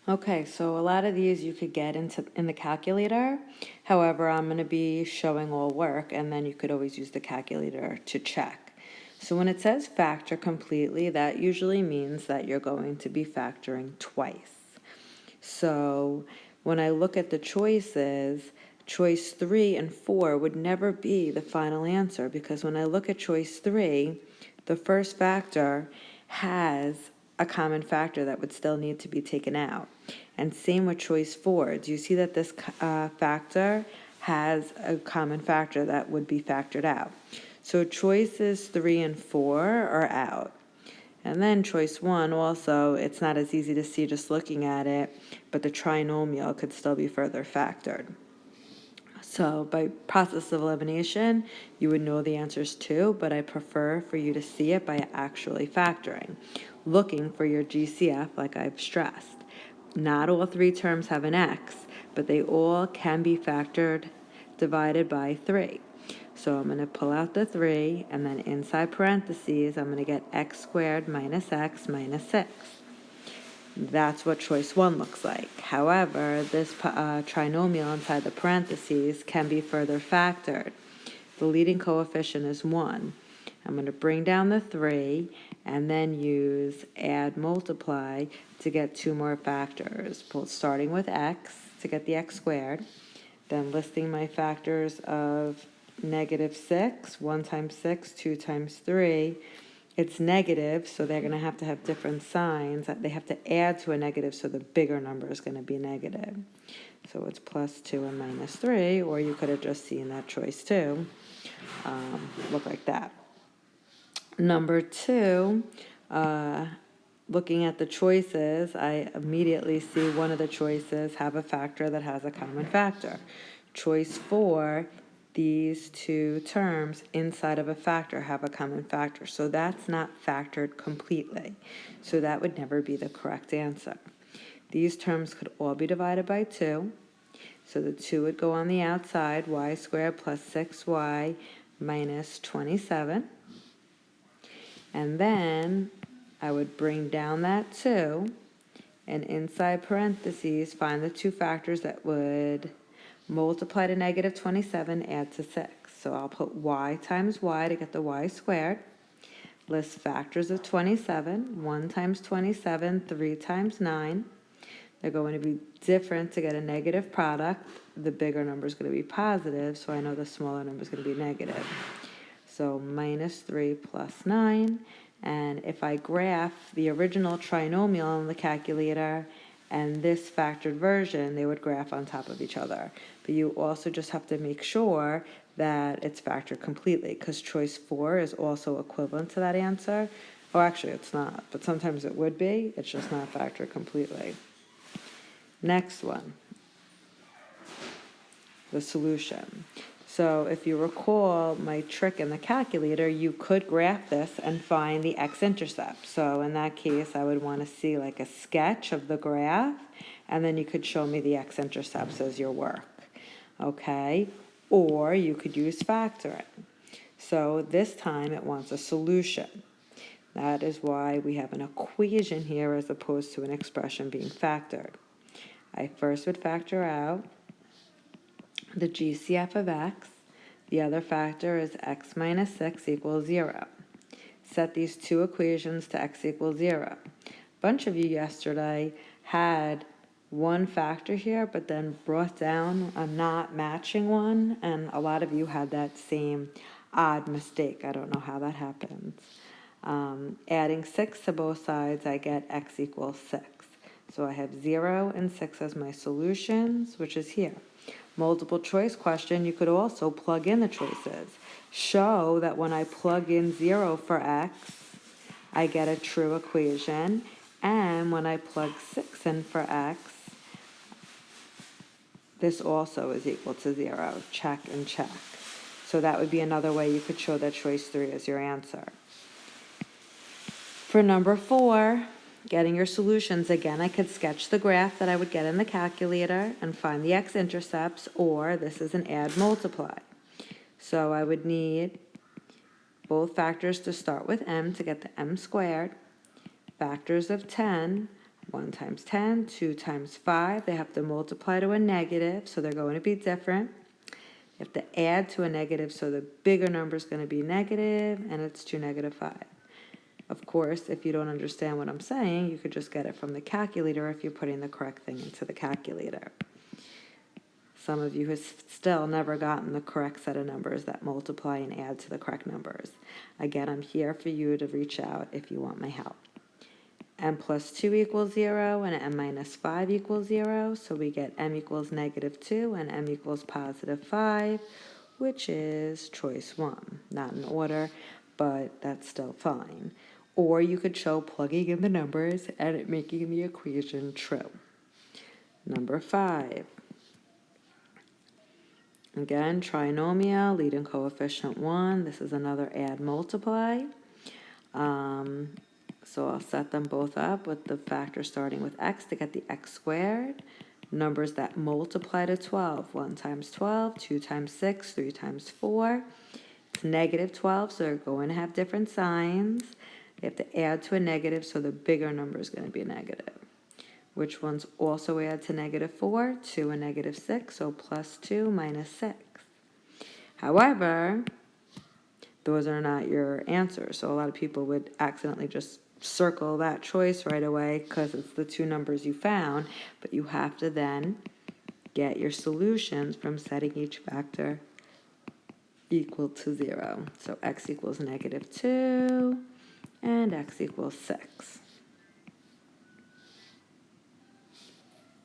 Okay, so a lot of these you could get in the calculator. However, I'm going to be showing all work, and then you could always use the calculator to check. So when it says factor completely, that usually means that you're going to be factoring twice. So when I look at the choices, choice 3 and 4 would never be the final answer, because when I look at choice 3, the first factor has a common factor that would still need to be taken out. And same with choice 4. Do you see that this factor has a common factor that would be factored out? So choices 3 and 4 are out. And then choice 1 also, it's not as easy to see just looking at it, but the trinomial could still be further factored. So by process of elimination, you would know the answers too, but I prefer for you to see it by actually factoring, looking for your GCF like I've stressed. Not all three terms have an x, but they all can be factored divided by 3. So I'm going to pull out the 3, and then inside parentheses, I'm going to get x squared minus x minus 6. That's what choice 1 looks like. However, this trinomial inside the parentheses can be further factored. The leading coefficient is 1. I'm going to bring down the 3 and then use add multiply to get 2 more factors, starting with x to get the x squared, then listing my factors of negative 6, 1 times 6, 2 times 3. It's negative, so they're going to have different signs. They have to add to a negative, so the bigger number is going to be negative. So it's plus 2 and minus 3, or you could have just seen that choice 2 look like that. Number 2, looking at the choices, I immediately see one of the choices have a factor that has a common factor. Choice 4, these two terms inside of a factor have a common factor. So that's not factored completely. So that would never be the correct answer. These terms could all be divided by 2. So the 2 would go on the outside, y squared plus 6y minus 27. And then I would bring down that 2, and inside parentheses, find the two factors that would multiply to negative 27, add to 6. So I'll put y times y to get the y squared. List factors of 27, 1 times 27, 3 times 9. They're going to be different to get a negative product. The bigger number is going to be positive, so I know the smaller number is going to be negative. So minus 3 plus 9. And if I graph the original trinomial on the calculator and this factored version, they would graph on top of each other. But you also just have to make sure that it's factored completely, because choice 4 is also equivalent to that answer. Oh, actually, it's not, but sometimes it would be. It's just not factored completely. Next one, the solution. So if you recall my trick in the calculator, you could graph this and find the x-intercept. So in that case, I would want to see like a sketch of the graph, and then you could show me the x-intercepts as your work, okay? Or you could use factoring. So this time it wants a solution. That is why we have an equation here as opposed to an expression being factored. I first would factor out the GCF of x. The other factor is x minus 6 equals 0. Set these two equations to x equals 0. A bunch of you yesterday had one factor here, but then brought down a not matching one, and a lot of you had that same odd mistake. I don't know how that happens. Adding 6 to both sides, I get x equals 6. So I have 0 and 6 as my solutions, which is here. Multiple choice question, you could also plug in the choices. Show that when I plug in 0 for x, I get a true equation. And when I plug 6 in for x, this also is equal to 0. Check and check. So that would be another way you could show that choice 3 is your answer. For number 4, getting your solutions, again, I could sketch the graph that I would get in the calculator and find the x-intercepts, or this is an add multiply. So I would need both factors to start with m to get the m squared, factors of 10. 1 times 10, 2 times 5. They have to multiply to a negative, so they're going to be different. You have to add to a negative, so the bigger number is going to be negative, and it's 2 negative 5. Of course, if you don't understand what I'm saying, you could just get it from the calculator if you're putting the correct thing into the calculator. Some of you have still never gotten the correct set of numbers that multiply and add to the correct numbers. Again, I'm here for you to reach out if you want my help. M plus 2 equals 0 and M minus 5 equals 0. So we get M equals negative 2 and M equals positive 5, which is choice 1. Not in order, but that's still fine. Or you could show plugging in the numbers and it making the equation true. Number 5. Again, trinomial, leading coefficient 1. This is another add multiply. So I'll set them both up with the factor starting with x to get the x squared. Numbers that multiply to 12. 1 times 12, 2 times 6, 3 times 4. It's negative 12, so they're going to have different signs. They have to add to a negative, so the bigger number is going to be a negative. Which ones also add to negative 4? 2 and negative 6, so plus 2 minus 6. However, those are not your answers. So a lot of people would accidentally just circle that choice right away because it's the two numbers you found, but you have to then get your solutions from setting each factor equal to 0. So x equals negative 2 and x equals 6.